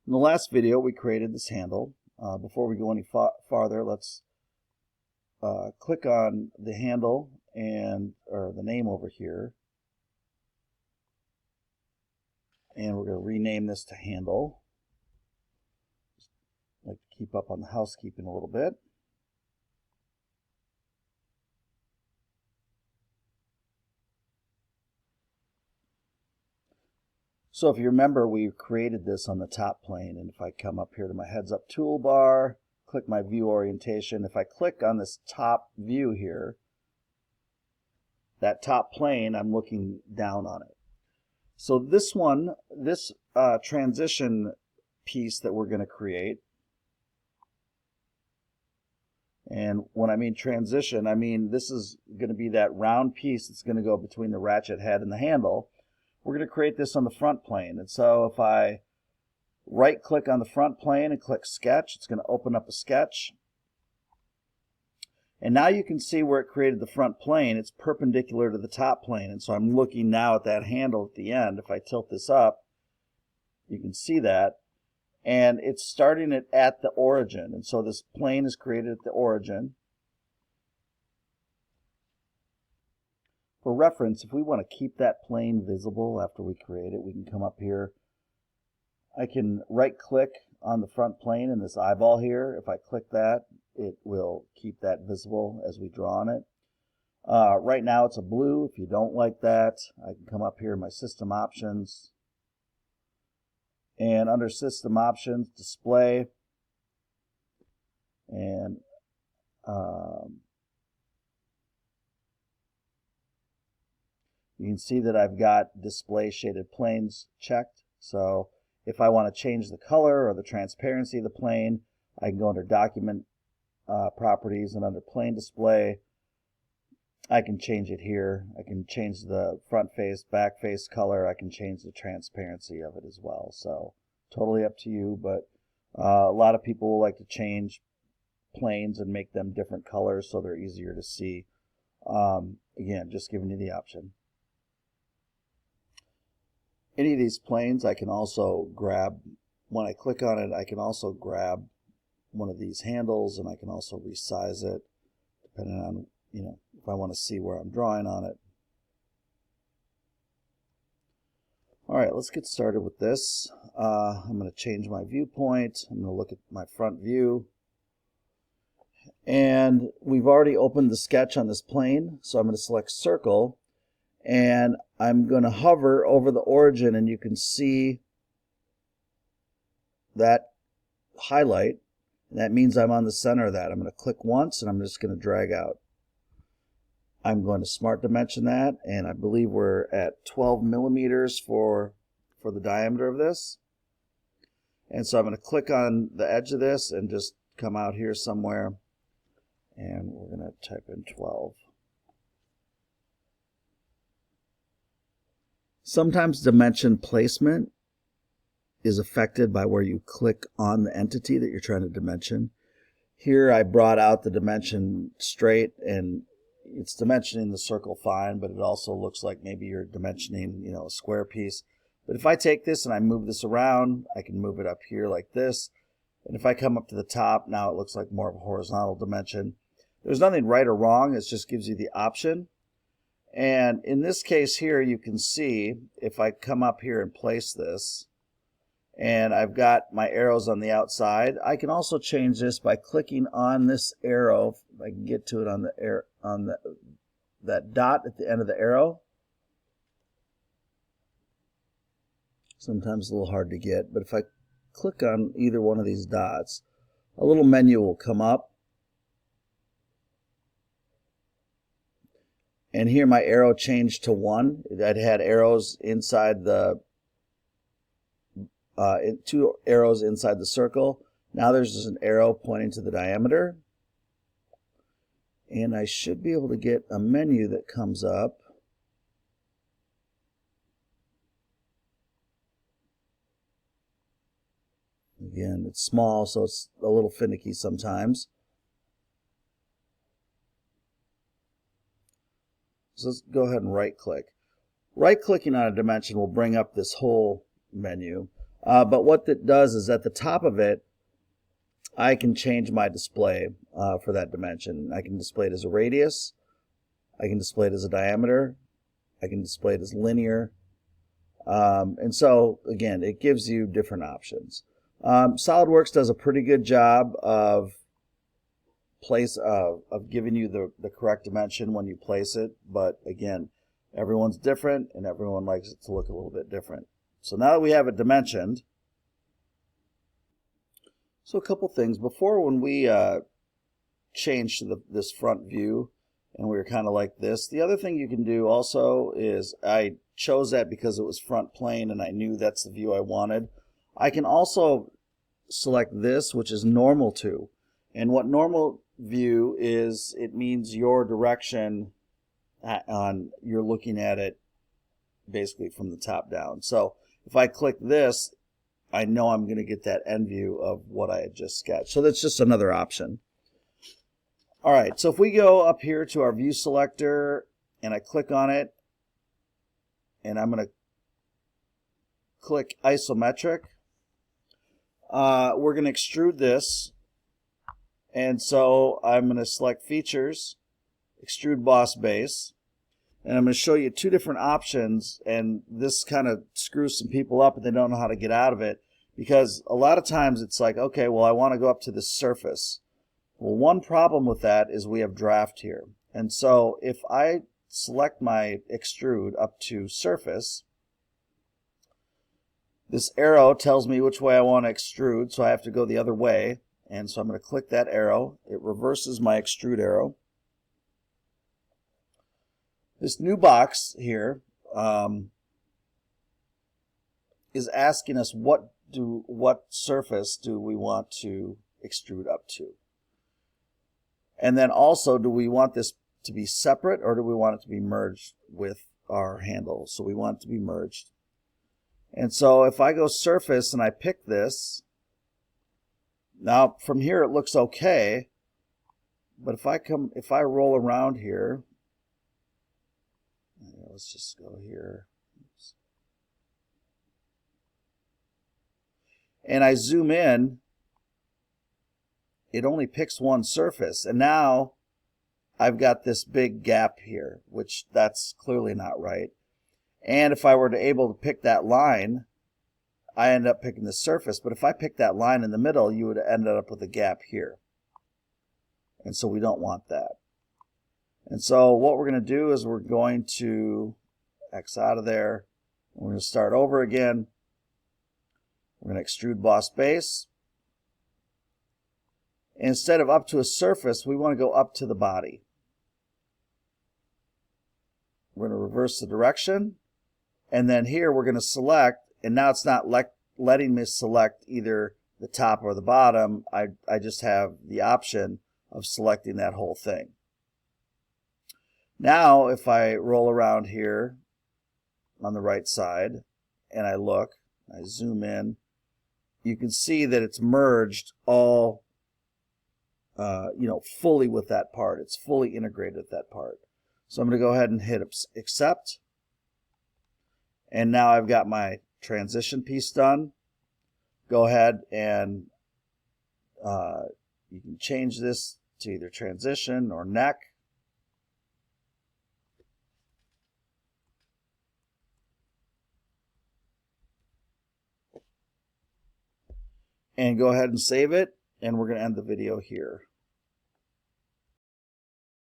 In the last video, we created this handle. Before we go any farther, let's click on the handle or the name over here, and we're going to rename this to handle. Just like to keep up on the housekeeping a little bit. So if you remember, we created this on the top plane, and if I come up here to my heads up toolbar, click my view orientation, if I click on this top view here, that top plane, I'm looking down on it. So this transition piece that we're going to create, and when I mean transition, I mean this is going to be that round piece that's going to go between the ratchet head and the handle. We're going to create this on the front plane. And so if I right click on the front plane and click sketch, it's going to open up a sketch. And now you can see where it created the front plane. It's perpendicular to the top plane. And so I'm looking now at that handle at the end. If I tilt this up, you can see that. And it's starting it at the origin. And so this plane is created at the origin. For reference, if we want to keep that plane visible after we create it, we can come up here. I can right click on the front plane in this eyeball here. If I click that, it will keep that visible as we draw on it. Right now it's a blue. If you don't like that, I can come up here in my system options. And under system options, display. And you can see that I've got display shaded planes checked. So if I want to change the color or the transparency of the plane, I can go under document properties, and under plane display, I can change it here. I can change the front face, back face color. I can change the transparency of it as well. So totally up to you, but a lot of people like to change planes and make them different colors so they're easier to see. Again, just giving you the option. Any of these planes I can also grab. When I click on it, I can also grab one of these handles, and I can also resize it depending on, if I want to see where I'm drawing on it. All right, let's get started with this. I'm going to change my viewpoint. I'm going to look at my front view. And we've already opened the sketch on this plane, so I'm going to select circle. And I'm going to hover over the origin, and you can see that highlight. And that means I'm on the center of that. I'm going to click once, and I'm just going to drag out. I'm going to smart dimension that, and I believe we're at 12 millimeters for the diameter of this. And so I'm going to click on the edge of this and just come out here somewhere, and we're going to type in 12. Sometimes dimension placement is affected by where you click on the entity that you're trying to dimension. Here I brought out the dimension straight, and it's dimensioning the circle fine, but it also looks like maybe you're dimensioning, a square piece. But if I take this and I move this around, I can move it up here like this. And if I come up to the top, now it looks like more of a horizontal dimension. There's nothing right or wrong. It just gives you the option. And in this case here, you can see if I come up here and place this, and I've got my arrows on the outside, I can also change this by clicking on this arrow. If I can get to it on that dot at the end of the arrow. Sometimes a little hard to get, but if I click on either one of these dots, a little menu will come up. And here my arrow changed to 1. It had arrows inside the, 2 arrows inside the circle. Now there's just an arrow pointing to the diameter. And I should be able to get a menu that comes up. Again, it's small, so it's a little finicky sometimes. So let's go ahead and right click. Right clicking on a dimension will bring up this whole menu. But what it does is at the top of it, I can change my display for that dimension. I can display it as a radius. I can display it as a diameter. I can display it as linear. And so, again, it gives you different options. SolidWorks does a pretty good job of giving you the correct dimension when you place it. But again, everyone's different, and everyone likes it to look a little bit different. So now that we have it dimensioned, so a couple things. Before, when we changed to this front view, and we were kind of like this, the other thing you can do also is, I chose that because it was front plane and I knew that's the view I wanted. I can also select this, which is normal to. And what normal view is, it means your direction you're looking at it basically from the top down. So if I click this, I know I'm going to get that end view of what I had just sketched. So that's just another option. All right, so if we go up here to our view selector and I click on it, and I'm going to click isometric, we're going to extrude this. And so I'm going to select features, extrude boss base, and I'm going to show you two different options. And this kind of screws some people up and they don't know how to get out of it, because a lot of times it's like, okay, well, I want to go up to this surface. Well, one problem with that is we have draft here. And so if I select my extrude up to surface, this arrow tells me which way I want to extrude, so I have to go the other way. And so I'm going to click that arrow. It reverses my extrude arrow. This new box here is asking us what surface do we want to extrude up to. And then also, do we want this to be separate, or do we want it to be merged with our handle? So we want it to be merged. And so if I go surface and I pick this, now from here it looks okay, but if I roll around here, let's just go here. Oops. And I zoom in, it only picks one surface, and now I've got this big gap here, which that's clearly not right. And if I were to able to pick that line, I end up picking the surface, but if I pick that line in the middle, you would end up with a gap here. And so we don't want that. And so what we're going to do is we're going to X out of there. We're going to start over again. We're going to extrude boss base. Instead of up to a surface, we want to go up to the body. We're going to reverse the direction. And then here we're going to select, and now it's not letting me select either the top or the bottom. I just have the option of selecting that whole thing. Now if I roll around here on the right side and I look, I zoom in, you can see that it's merged all fully with that part. It's fully integrated with that part. So I'm going to go ahead and hit accept. And now I've got my transition piece done. Go ahead and you can change this to either transition or neck. And go ahead and save it. And we're going to end the video here.